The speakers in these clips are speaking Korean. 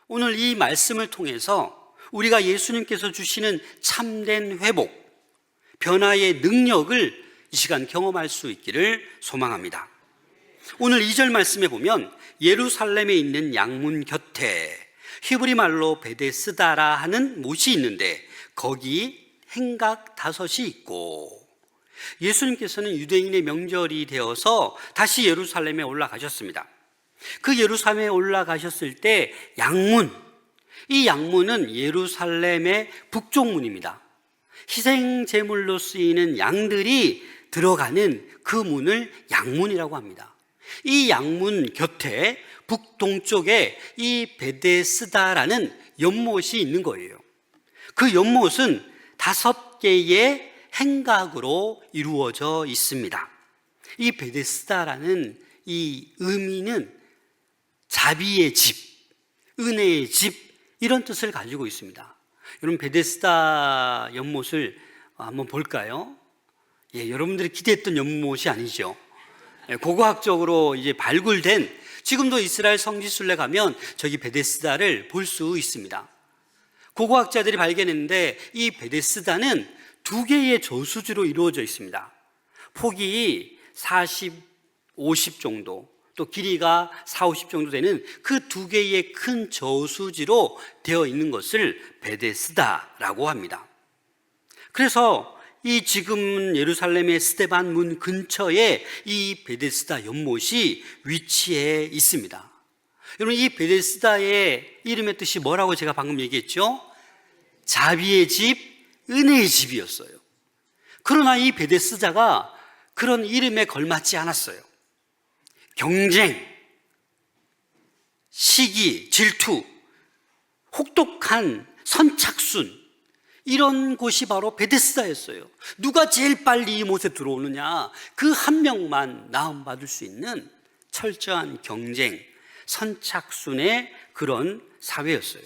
오늘 이 말씀을 통해서 우리가 예수님께서 주시는 참된 회복, 변화의 능력을 이 시간 경험할 수 있기를 소망합니다. 오늘 2절 말씀에 보면 예루살렘에 있는 양문 곁에 히브리 말로 베데스다라 하는 못이 있는데 거기 행각 5이 있고, 예수님께서는 유대인의 명절이 되어서 다시 예루살렘에 올라가셨습니다. 그 예루살렘에 올라가셨을 때 양문, 이 양문은 예루살렘의 북쪽 문입니다. 희생제물로 쓰이는 양들이 들어가는 그 문을 양문이라고 합니다. 이 양문 곁에 북동쪽에 이 베데스다라는 연못이 있는 거예요. 그 연못은 5개의 행각으로 이루어져 있습니다. 이 베데스다라는 이 의미는 자비의 집, 은혜의 집, 이런 뜻을 가지고 있습니다. 여러분, 베데스다 연못을 한번 볼까요? 여러분들이 기대했던 연못이 아니죠. 고고학적으로 이제 발굴된, 지금도 이스라엘 성지순례 가면 저기 베데스다를 볼 수 있습니다. 고고학자들이 발견했는데 이 베데스다는 2개의 저수지로 이루어져 있습니다. 폭이 40, 50 정도, 또 길이가 4, 50 정도 되는 그 2개의 큰 저수지로 되어 있는 것을 베데스다라고 합니다. 그래서 이 지금 예루살렘의 스데반 문 근처에 이 베데스다 연못이 위치해 있습니다. 여러분, 이 베데스다의 이름의 뜻이 뭐라고 제가 방금 얘기했죠? 자비의 집, 은혜의 집이었어요. 그러나 이 베데스다가 그런 이름에 걸맞지 않았어요. 경쟁, 시기, 질투, 혹독한 선착순, 이런 곳이 바로 베데스다였어요. 누가 제일 빨리 이 못에 들어오느냐, 그 한 명만 나음받을 수 있는 철저한 경쟁, 선착순의 그런 사회였어요.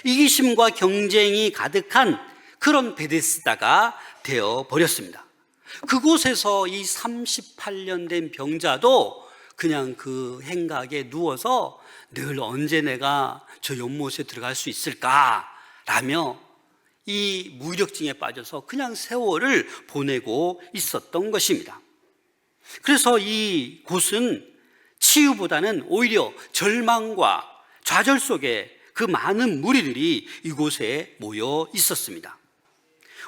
이기심과 경쟁이 가득한 그런 베데스다가 되어버렸습니다. 그곳에서 이 38년 된 병자도 그냥 그 행각에 누워서 늘 언제 내가 저 연못에 들어갈 수 있을까 라며 이 무기력증에 빠져서 그냥 세월을 보내고 있었던 것입니다. 그래서 이 곳은 치유보다는 오히려 절망과 좌절 속에 그 많은 무리들이 이곳에 모여 있었습니다.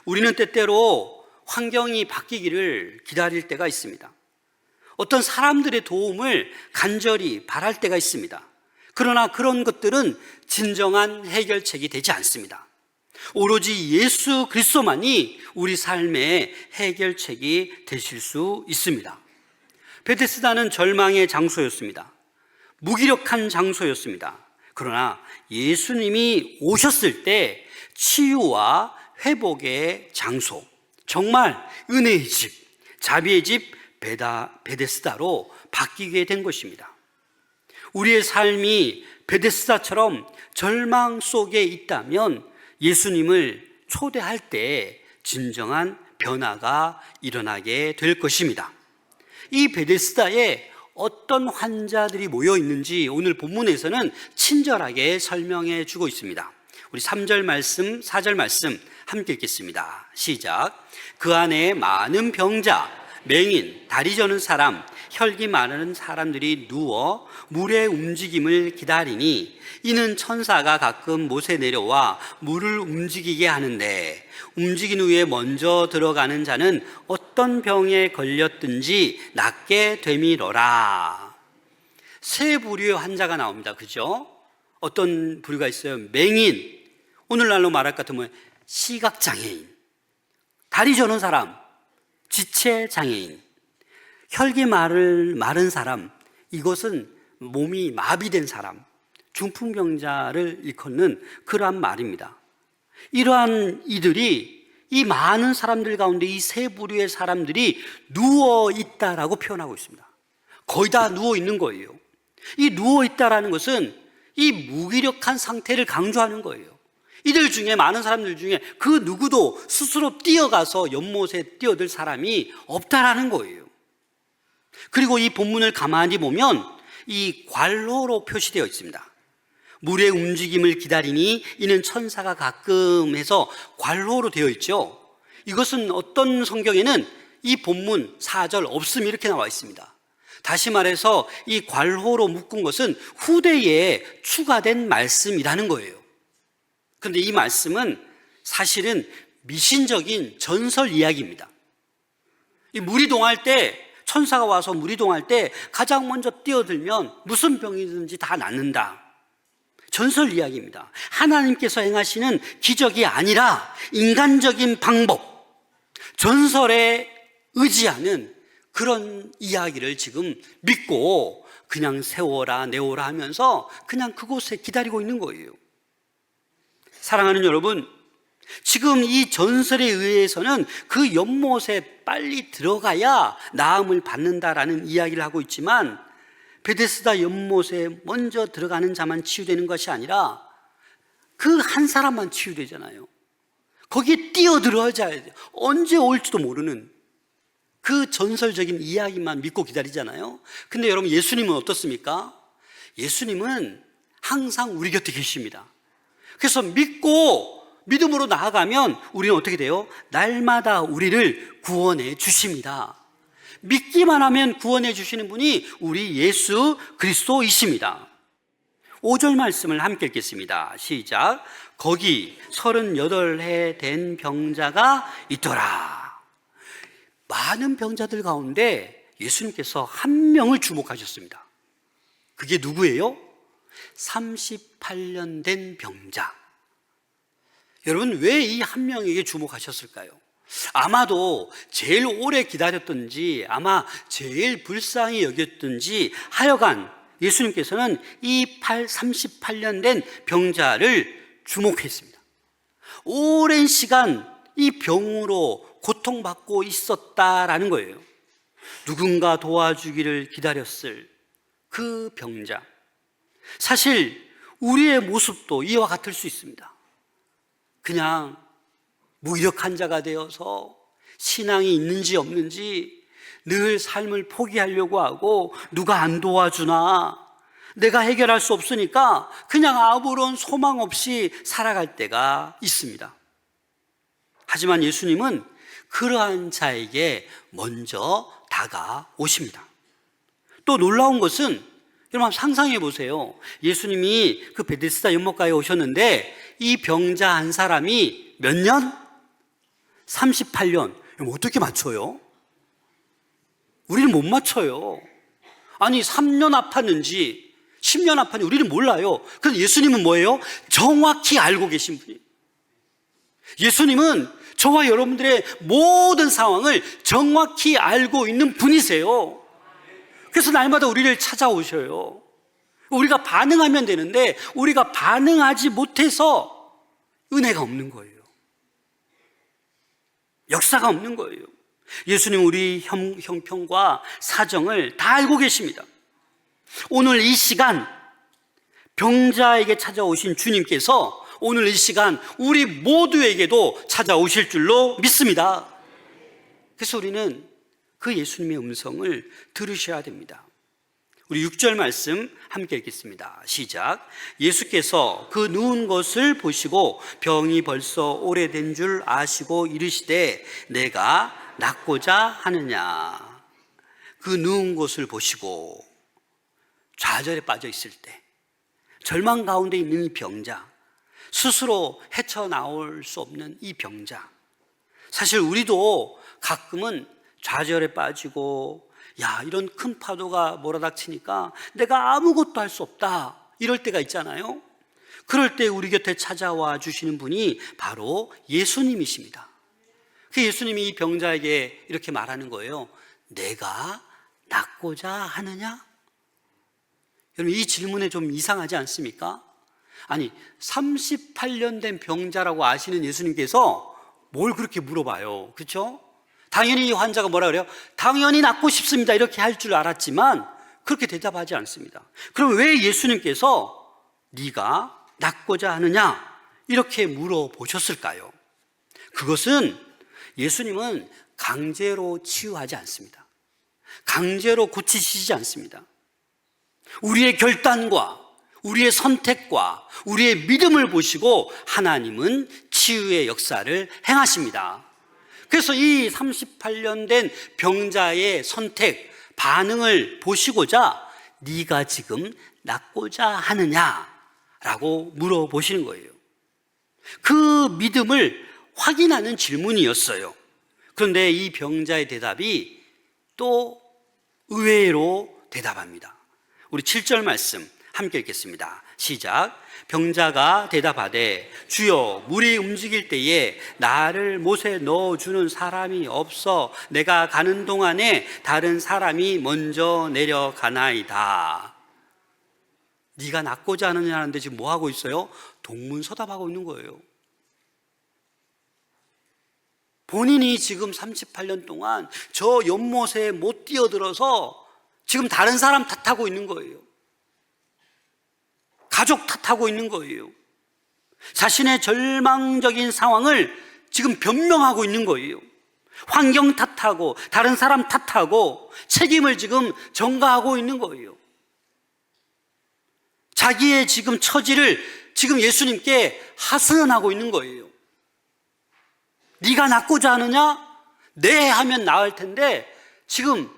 우리는 때때로 환경이 바뀌기를 기다릴 때가 있습니다. 어떤 사람들의 도움을 간절히 바랄 때가 있습니다. 그러나 그런 것들은 진정한 해결책이 되지 않습니다. 오로지 예수 그리스도만이 우리 삶의 해결책이 되실 수 있습니다. 베데스다는 절망의 장소였습니다. 무기력한 장소였습니다. 그러나 예수님이 오셨을 때 치유와 회복의 장소, 정말 은혜의 집, 자비의 집 베데스다로 바뀌게 된 것입니다. 우리의 삶이 베데스다처럼 절망 속에 있다면 예수님을 초대할 때 진정한 변화가 일어나게 될 것입니다. 이 베데스다에 어떤 환자들이 모여 있는지 오늘 본문에서는 친절하게 설명해 주고 있습니다. 우리 3절 말씀, 4절 말씀 함께 읽겠습니다. 시작. 그 안에 많은 병자, 맹인, 다리 저는 사람, 혈기 많은 사람들이 누워 물의 움직임을 기다리니 이는 천사가 가끔 못에 내려와 물을 움직이게 하는데 움직인 후에 먼저 들어가는 자는 어떤 병에 걸렸든지 낫게 되미러라. 세 부류의 환자가 나옵니다. 그죠? 어떤 부류가 있어요? 맹인, 오늘날로 말할 것 같으면 시각장애인, 다리 저는 사람, 지체장애인, 혈기 마른 사람, 이것은 몸이 마비된 사람, 중풍병자를 일컫는 그러한 말입니다. 이러한 이들이 이 많은 사람들 가운데 이 세 부류의 사람들이 누워있다라고 표현하고 있습니다. 거의 다 누워있는 거예요. 이 누워있다라는 것은 이 무기력한 상태를 강조하는 거예요. 이들 중에, 많은 사람들 중에 그 누구도 스스로 뛰어가서 연못에 뛰어들 사람이 없다라는 거예요. 그리고 이 본문을 가만히 보면 이 괄호로 표시되어 있습니다. 물의 움직임을 기다리니 이는 천사가 가끔 해서 괄호로 되어 있죠. 이것은 어떤 성경에는 이 본문 4절 없음 이렇게 나와 있습니다. 다시 말해서 이 괄호로 묶은 것은 후대에 추가된 말씀이라는 거예요. 그런데 이 말씀은 사실은 미신적인 전설 이야기입니다. 이 물이 동할 때, 천사가 와서 물이 동할 때 가장 먼저 뛰어들면 무슨 병이든지 다 낫는다. 전설 이야기입니다. 하나님께서 행하시는 기적이 아니라 인간적인 방법, 전설에 의지하는 그런 이야기를 지금 믿고 그냥 세워라 내오라 하면서 그냥 그곳에 기다리고 있는 거예요. 사랑하는 여러분, 지금 이 전설에 의해서는 그 연못에 빨리 들어가야 나음을 받는다라는 이야기를 하고 있지만, 베데스다 연못에 먼저 들어가는 자만 치유되는 것이 아니라 그 한 사람만 치유되잖아요. 거기에 뛰어들어야 돼요. 언제 올지도 모르는 그 전설적인 이야기만 믿고 기다리잖아요. 근데 여러분, 예수님은 어떻습니까? 예수님은 항상 우리 곁에 계십니다. 그래서 믿음으로 나아가면 우리는 어떻게 돼요? 날마다 우리를 구원해 주십니다. 믿기만 하면 구원해 주시는 분이 우리 예수 그리스도이십니다. 5절 말씀을 함께 읽겠습니다. 시작. 거기 38해 된 병자가 있더라. 많은 병자들 가운데 예수님께서 한 명을 주목하셨습니다. 그게 누구예요? 38년 된 병자. 여러분, 왜 이 한 명에게 주목하셨을까요? 아마도 제일 오래 기다렸던지, 아마 제일 불쌍히 여겼던지, 하여간 예수님께서는 이 38년 된 병자를 주목했습니다. 오랜 시간 이 병으로 고통받고 있었다라는 거예요. 누군가 도와주기를 기다렸을 그 병자. 사실 우리의 모습도 이와 같을 수 있습니다. 그냥 무기력한 자가 되어서 신앙이 있는지 없는지 늘 삶을 포기하려고 하고, 누가 안 도와주나, 내가 해결할 수 없으니까 그냥 아무런 소망 없이 살아갈 때가 있습니다. 하지만 예수님은 그러한 자에게 먼저 다가오십니다. 또 놀라운 것은, 여러분 상상해 보세요. 예수님이 그 베데스다 연못가에 오셨는데 이 병자 한 사람이 몇 년? 38년. 어떻게 맞춰요? 우리는 못 맞춰요. 아니 3년 아팠는지 10년 아팠는지 우리는 몰라요. 그런데 예수님은 뭐예요? 정확히 알고 계신 분이에요. 예수님은 저와 여러분들의 모든 상황을 정확히 알고 있는 분이세요. 그래서 날마다 우리를 찾아오셔요. 우리가 반응하면 되는데 우리가 반응하지 못해서 은혜가 없는 거예요. 역사가 없는 거예요. 예수님 우리 형편과 사정을 다 알고 계십니다. 오늘 이 시간 병자에게 찾아오신 주님께서 오늘 이 시간 우리 모두에게도 찾아오실 줄로 믿습니다. 그래서 우리는 그 예수님의 음성을 들으셔야 됩니다. 우리 6절 말씀 함께 읽겠습니다. 시작. 예수께서 그 누운 것을 보시고 병이 벌써 오래된 줄 아시고 이르시되 내가 낫고자 하느냐. 그 누운 것을 보시고, 좌절에 빠져 있을 때, 절망 가운데 있는 이 병자, 스스로 헤쳐나올 수 없는 이 병자. 사실 우리도 가끔은 좌절에 빠지고, 야, 이런 큰 파도가 몰아닥치니까 내가 아무것도 할 수 없다, 이럴 때가 있잖아요. 그럴 때 우리 곁에 찾아와 주시는 분이 바로 예수님이십니다. 그 예수님이 이 병자에게 이렇게 말하는 거예요. 내가 낫고자 하느냐? 여러분, 이 질문에 좀 이상하지 않습니까? 아니, 38년 된 병자라고 아시는 예수님께서 뭘 그렇게 물어봐요. 그렇죠? 당연히 이 환자가 뭐라 그래요? 당연히 낫고 싶습니다, 이렇게 할 줄 알았지만 그렇게 대답하지 않습니다. 그럼 왜 예수님께서 네가 낫고자 하느냐 이렇게 물어보셨을까요? 그것은 예수님은 강제로 치유하지 않습니다. 강제로 고치시지 않습니다. 우리의 결단과 우리의 선택과 우리의 믿음을 보시고 하나님은 치유의 역사를 행하십니다. 그래서 이 38년 된 병자의 선택, 반응을 보시고자 네가 지금 낫고자 하느냐라고 물어보시는 거예요. 그 믿음을 확인하는 질문이었어요. 그런데 이 병자의 대답이 또 의외로 대답합니다. 우리 7절 말씀 함께 읽겠습니다. 시작. 병자가 대답하되 주여, 물이 움직일 때에 나를 못에 넣어주는 사람이 없어 내가 가는 동안에 다른 사람이 먼저 내려가나이다. 네가 낫고자 하느냐는데 지금 뭐 하고 있어요? 동문서답하고 있는 거예요. 본인이 지금 38년 동안 저 연못에 못 뛰어들어서 지금 다른 사람 탓하고 있는 거예요. 가족 탓하고 있는 거예요. 자신의 절망적인 상황을 지금 변명하고 있는 거예요. 환경 탓하고 다른 사람 탓하고 책임을 지금 전가하고 있는 거예요. 자기의 지금 처지를 지금 예수님께 하소연하고 있는 거예요. 네가 낫고자 하느냐? 네 하면 나을 텐데 지금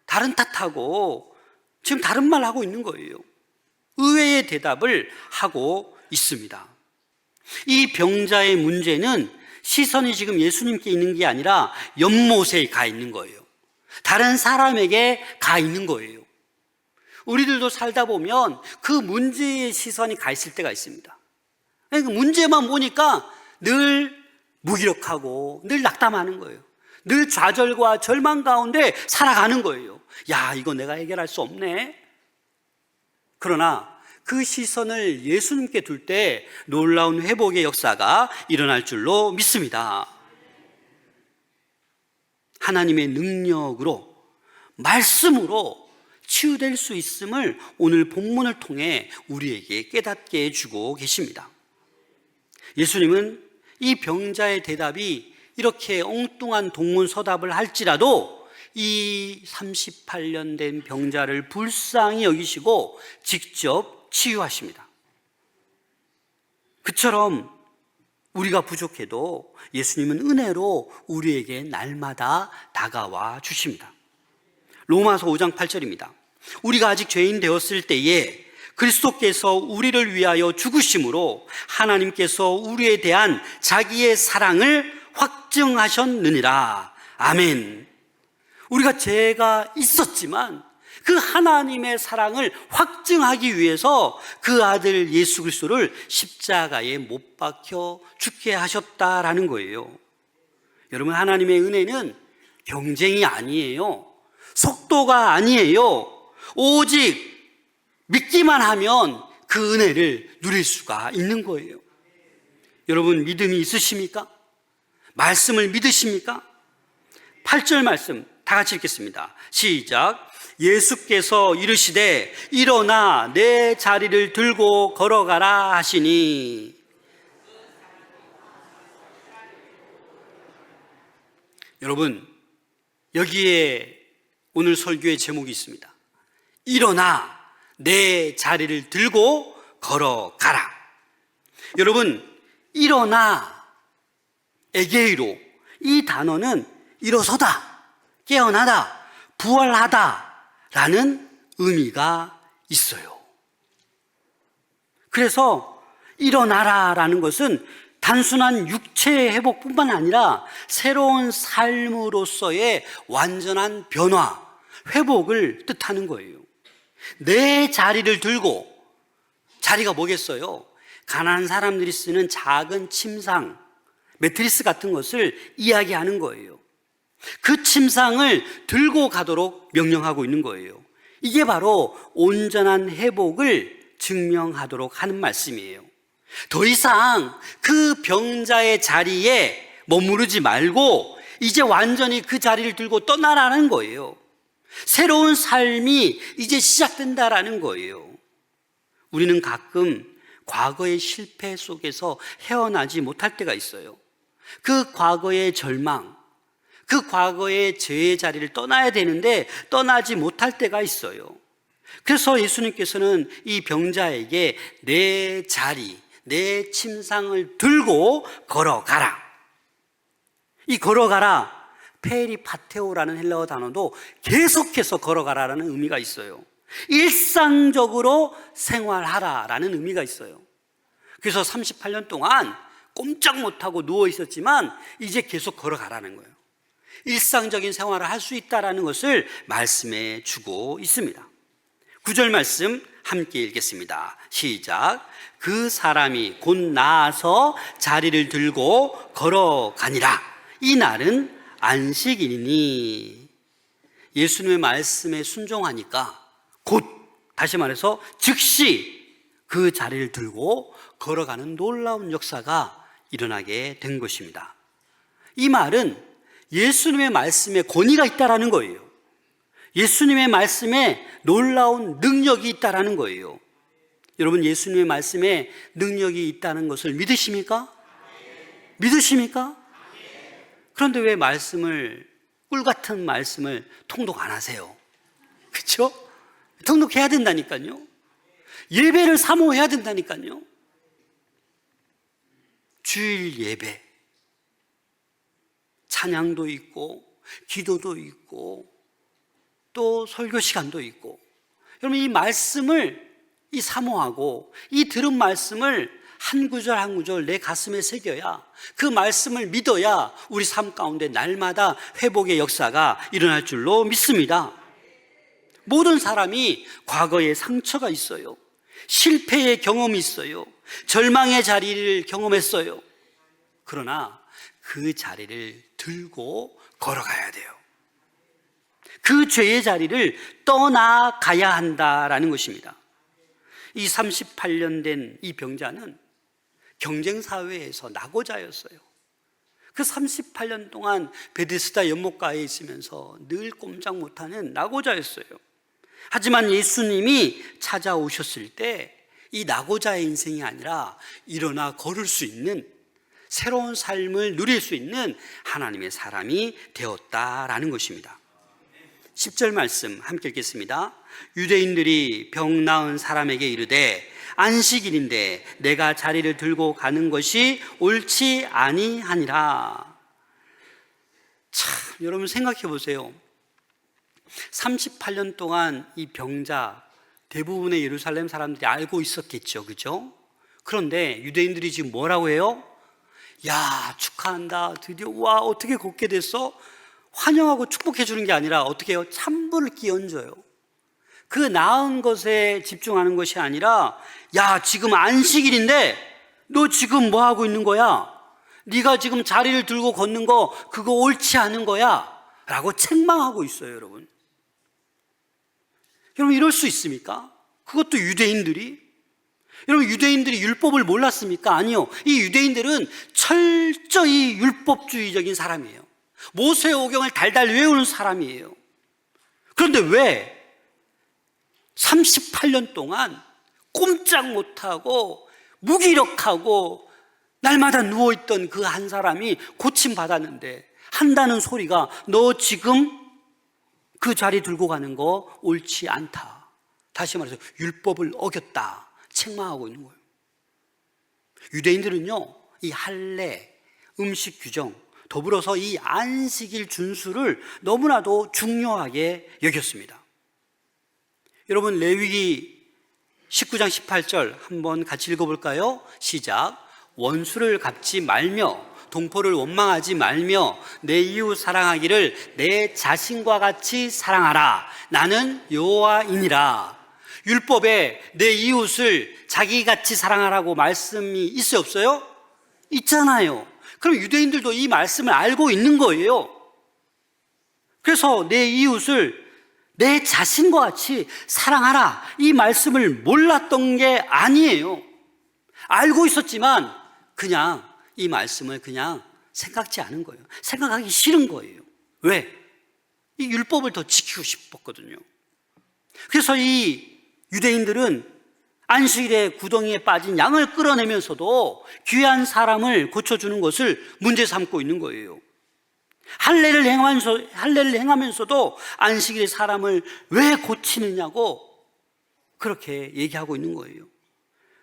다른 탓하고 지금 다른 말 하고 있는 거예요. 의외의 대답을 하고 있습니다. 이 병자의 문제는 시선이 지금 예수님께 있는 게 아니라 연못에 가 있는 거예요. 다른 사람에게 가 있는 거예요. 우리들도 살다 보면 그 문제의 시선이 가 있을 때가 있습니다. 그러니까 문제만 보니까 늘 무기력하고 늘 낙담하는 거예요. 늘 좌절과 절망 가운데 살아가는 거예요. 야, 이거 내가 해결할 수 없네. 그러나 그 시선을 예수님께 둘 때 놀라운 회복의 역사가 일어날 줄로 믿습니다. 하나님의 능력으로, 말씀으로 치유될 수 있음을 오늘 본문을 통해 우리에게 깨닫게 해주고 계십니다. 예수님은 이 병자의 대답이 이렇게 엉뚱한 동문서답을 할지라도 이 38년 된 병자를 불쌍히 여기시고 직접 치유하십니다. 그처럼 우리가 부족해도 예수님은 은혜로 우리에게 날마다 다가와 주십니다. 로마서 5장 8절입니다. 우리가 아직 죄인 되었을 때에 그리스도께서 우리를 위하여 죽으심으로 하나님께서 우리에 대한 자기의 사랑을 확증하셨느니라. 아멘. 우리가 죄가 있었지만 그 하나님의 사랑을 확증하기 위해서 그 아들 예수 그리스도를 십자가에 못 박혀 죽게 하셨다라는 거예요. 여러분, 하나님의 은혜는 경쟁이 아니에요. 속도가 아니에요. 오직 믿기만 하면 그 은혜를 누릴 수가 있는 거예요. 여러분, 믿음이 있으십니까? 말씀을 믿으십니까? 8절 말씀 다 같이 읽겠습니다. 시작. 예수께서 이르시되 일어나 내 자리를 들고 걸어가라 하시니. 여러분, 여기에 오늘 설교의 제목이 있습니다. 일어나 내 자리를 들고 걸어가라. 여러분, 일어나, 에게이로, 이 단어는 일어서다, 깨어나다, 부활하다 라는 의미가 있어요. 그래서 일어나라 라는 것은 단순한 육체의 회복뿐만 아니라 새로운 삶으로서의 완전한 변화, 회복을 뜻하는 거예요. 내 자리를 들고, 자리가 뭐겠어요? 가난한 사람들이 쓰는 작은 침상, 매트리스 같은 것을 이야기하는 거예요. 그 침상을 들고 가도록 명령하고 있는 거예요. 이게 바로 온전한 회복을 증명하도록 하는 말씀이에요. 더 이상 그 병자의 자리에 머무르지 말고 이제 완전히 그 자리를 들고 떠나라는 거예요. 새로운 삶이 이제 시작된다라는 거예요. 우리는 가끔 과거의 실패 속에서 헤어나지 못할 때가 있어요. 그 과거의 절망, 그 과거의 죄의 자리를 떠나야 되는데 떠나지 못할 때가 있어요. 그래서 예수님께서는 이 병자에게 내 자리, 내 침상을 들고 걸어가라. 이 걸어가라, 페리파테오라는 헬라어 단어도 계속해서 걸어가라라는 의미가 있어요. 일상적으로 생활하라라는 의미가 있어요. 그래서 38년 동안 꼼짝 못하고 누워 있었지만 이제 계속 걸어가라는 거예요. 일상적인 생활을 할 수 있다는 것을 말씀해 주고 있습니다. 9절 말씀 함께 읽겠습니다. 시작. 그 사람이 곧 나아서 자리를 들고 걸어가니라. 이 날은 안식일이니. 예수님의 말씀에 순종하니까 곧, 다시 말해서 즉시 그 자리를 들고 걸어가는 놀라운 역사가 일어나게 된 것입니다. 이 말은 예수님의 말씀에 권위가 있다라는 거예요. 예수님의 말씀에 놀라운 능력이 있다라는 거예요. 여러분, 예수님의 말씀에 능력이 있다는 것을 믿으십니까? 믿으십니까? 그런데 왜 꿀 같은 말씀을 통독 안 하세요? 그렇죠? 통독해야 된다니까요. 예배를 사모해야 된다니까요. 주일 예배, 찬양도 있고 기도도 있고 또 설교 시간도 있고, 여러분 이 말씀을 사모하고 이 들은 말씀을 한 구절 한 구절 내 가슴에 새겨야, 그 말씀을 믿어야 우리 삶 가운데 날마다 회복의 역사가 일어날 줄로 믿습니다. 모든 사람이 과거에 상처가 있어요. 실패의 경험이 있어요. 절망의 자리를 경험했어요. 그러나 그 자리를 들고 걸어가야 돼요. 그 죄의 자리를 떠나가야 한다라는 것입니다. 이 38년 된 이 병자는 경쟁사회에서 낙오자였어요. 그 38년 동안 베데스다 연못가에 있으면서 늘 꼼짝 못하는 낙오자였어요. 하지만 예수님이 찾아오셨을 때 이 낙오자의 인생이 아니라 일어나 걸을 수 있는, 새로운 삶을 누릴 수 있는 하나님의 사람이 되었다라는 것입니다. 10절 말씀 함께 읽겠습니다. 유대인들이 병 나은 사람에게 이르되 안식일인데 내가 자리를 들고 가는 것이 옳지 아니하니라. 참, 여러분 생각해 보세요. 38년 동안 이 병자, 대부분의 예루살렘 사람들이 알고 있었겠죠, 그죠? 그런데 유대인들이 지금 뭐라고 해요? 야, 축하한다, 드디어, 와, 어떻게 걷게 됐어? 환영하고 축복해 주는 게 아니라 어떻게 해요? 찬물을 끼얹어요. 그 나은 것에 집중하는 것이 아니라, 야, 지금 안식일인데 너 지금 뭐 하고 있는 거야? 네가 지금 자리를 들고 걷는 거 그거 옳지 않은 거야 라고 책망하고 있어요. 여러분, 이럴 수 있습니까? 그것도 유대인들이? 여러분, 유대인들이 율법을 몰랐습니까? 아니요. 이 유대인들은 철저히 율법주의적인 사람이에요. 모세오경을 달달 외우는 사람이에요. 그런데 왜 38년 동안 꼼짝 못하고 무기력하고 날마다 누워있던 그 한 사람이 고침받았는데 한다는 소리가, 너 지금 그 자리 들고 가는 거 옳지 않다, 다시 말해서 율법을 어겼다 책망하고 있는 거예요. 유대인들은요, 이 할례, 음식 규정, 더불어서 이 안식일 준수를 너무나도 중요하게 여겼습니다. 여러분, 레위기 19장 18절 한번 같이 읽어볼까요? 시작. 원수를 갚지 말며 동포를 원망하지 말며 내 이웃 사랑하기를 내 자신과 같이 사랑하라. 나는 여호와이니라. 율법에 내 이웃을 자기같이 사랑하라고 말씀이 있어요, 없어요? 있잖아요. 그럼 유대인들도 이 말씀을 알고 있는 거예요. 그래서 내 이웃을 내 자신과 같이 사랑하라, 이 말씀을 몰랐던 게 아니에요. 알고 있었지만 그냥 이 말씀을 그냥 생각지 않은 거예요. 생각하기 싫은 거예요. 왜? 이 율법을 더 지키고 싶었거든요. 그래서 이 유대인들은 안식일에 구덩이에 빠진 양을 끌어내면서도 귀한 사람을 고쳐주는 것을 문제 삼고 있는 거예요. 할례를 행하면서도 안식일에 사람을 왜 고치느냐고 그렇게 얘기하고 있는 거예요.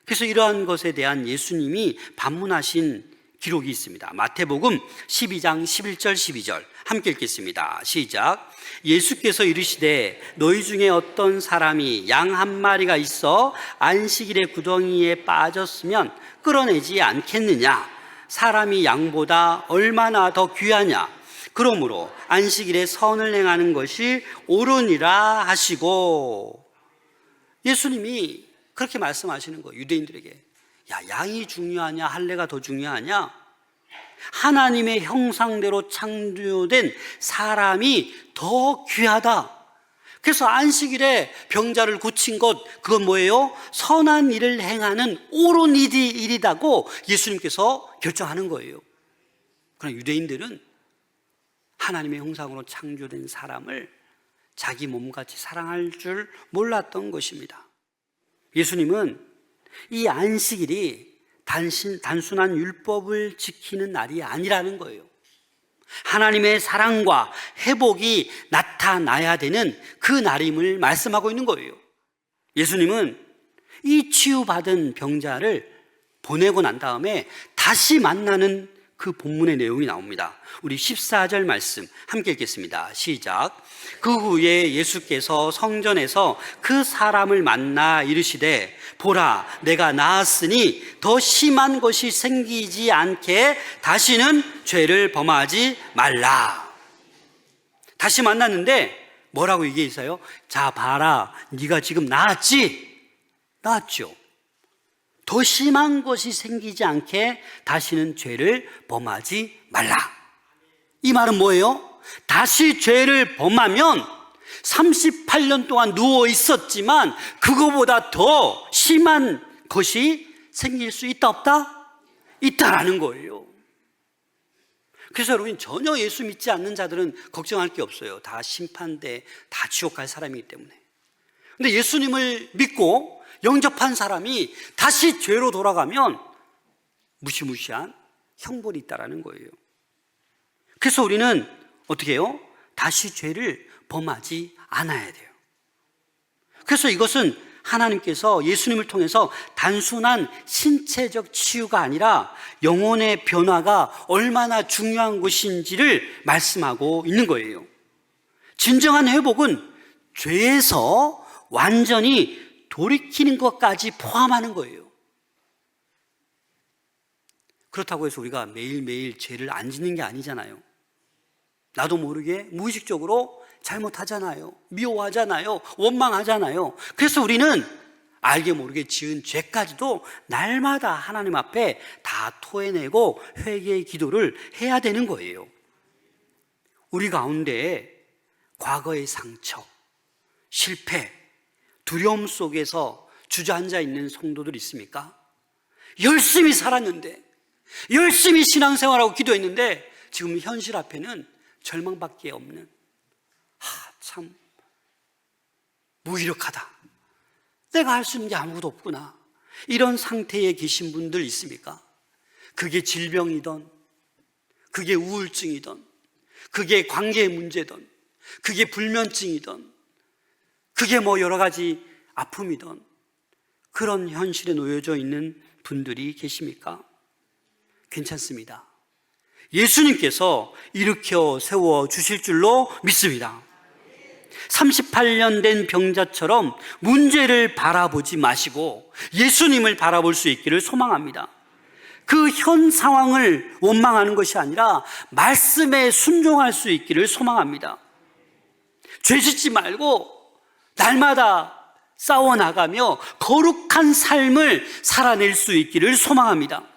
그래서 이러한 것에 대한 예수님이 반문하신 기록이 있습니다. 마태복음 12장 11절 12절 함께 읽겠습니다. 시작. 예수께서 이르시되 너희 중에 어떤 사람이 양 한 마리가 있어 안식일에 구덩이에 빠졌으면 끌어내지 않겠느냐? 사람이 양보다 얼마나 더 귀하냐? 그러므로 안식일에 선을 행하는 것이 옳으니라 하시고, 예수님이 그렇게 말씀하시는 거예요. 유대인들에게. 야, 양이 중요하냐 할례가 더 중요하냐? 하나님의 형상대로 창조된 사람이 더 귀하다. 그래서 안식일에 병자를 고친 것, 그건 뭐예요? 선한 일을 행하는 옳은 일이라고 예수님께서 결정하는 거예요. 그러나 유대인들은 하나님의 형상으로 창조된 사람을 자기 몸같이 사랑할 줄 몰랐던 것입니다. 예수님은 이 안식일이 단순한 율법을 지키는 날이 아니라는 거예요. 하나님의 사랑과 회복이 나타나야 되는 그 날임을 말씀하고 있는 거예요. 예수님은 이 치유받은 병자를 보내고 난 다음에 다시 만나는 그 본문의 내용이 나옵니다. 우리 14절 말씀 함께 읽겠습니다. 시작. 그 후에 예수께서 성전에서 그 사람을 만나 이르시되 보라, 내가 나았으니 더 심한 것이 생기지 않게 다시는 죄를 범하지 말라. 다시 만났는데 뭐라고 얘기했어요? 자, 봐라, 네가 지금 나았지? 나았죠. 더 심한 것이 생기지 않게 다시는 죄를 범하지 말라. 이 말은 뭐예요? 다시 죄를 범하면 38년 동안 누워 있었지만 그거보다 더 심한 것이 생길 수 있다 없다? 있다라는 거예요. 그래서 여러분, 전혀 예수 믿지 않는 자들은 걱정할 게 없어요. 다 심판대, 다 지옥 갈 사람이기 때문에. 근데 예수님을 믿고 영접한 사람이 다시 죄로 돌아가면 무시무시한 형벌이 있다라는 거예요. 그래서 우리는 어떻게 해요? 다시 죄를 범하지 않아야 돼요. 그래서 이것은 하나님께서 예수님을 통해서 단순한 신체적 치유가 아니라 영혼의 변화가 얼마나 중요한 것인지를 말씀하고 있는 거예요. 진정한 회복은 죄에서 완전히 돌이키는 것까지 포함하는 거예요. 그렇다고 해서 우리가 매일매일 죄를 안 짓는 게 아니잖아요. 나도 모르게 무의식적으로 잘못하잖아요. 미워하잖아요. 원망하잖아요. 그래서 우리는 알게 모르게 지은 죄까지도 날마다 하나님 앞에 다 토해내고 회개의 기도를 해야 되는 거예요. 우리 가운데 과거의 상처, 실패, 두려움 속에서 주저앉아 있는 성도들 있습니까? 열심히 살았는데, 열심히 신앙생활하고 기도했는데 지금 현실 앞에는 절망밖에 없는, 참 무기력하다, 내가 할 수 있는 게 아무것도 없구나, 이런 상태에 계신 분들 있습니까? 그게 질병이든, 그게 우울증이든, 그게 관계의 문제든, 그게 불면증이든, 그게 뭐 여러 가지 아픔이든, 그런 현실에 놓여져 있는 분들이 계십니까? 괜찮습니다. 예수님께서 일으켜 세워 주실 줄로 믿습니다. 38년 된 병자처럼 문제를 바라보지 마시고 예수님을 바라볼 수 있기를 소망합니다. 그 현 상황을 원망하는 것이 아니라 말씀에 순종할 수 있기를 소망합니다. 죄 짓지 말고 날마다 싸워나가며 거룩한 삶을 살아낼 수 있기를 소망합니다.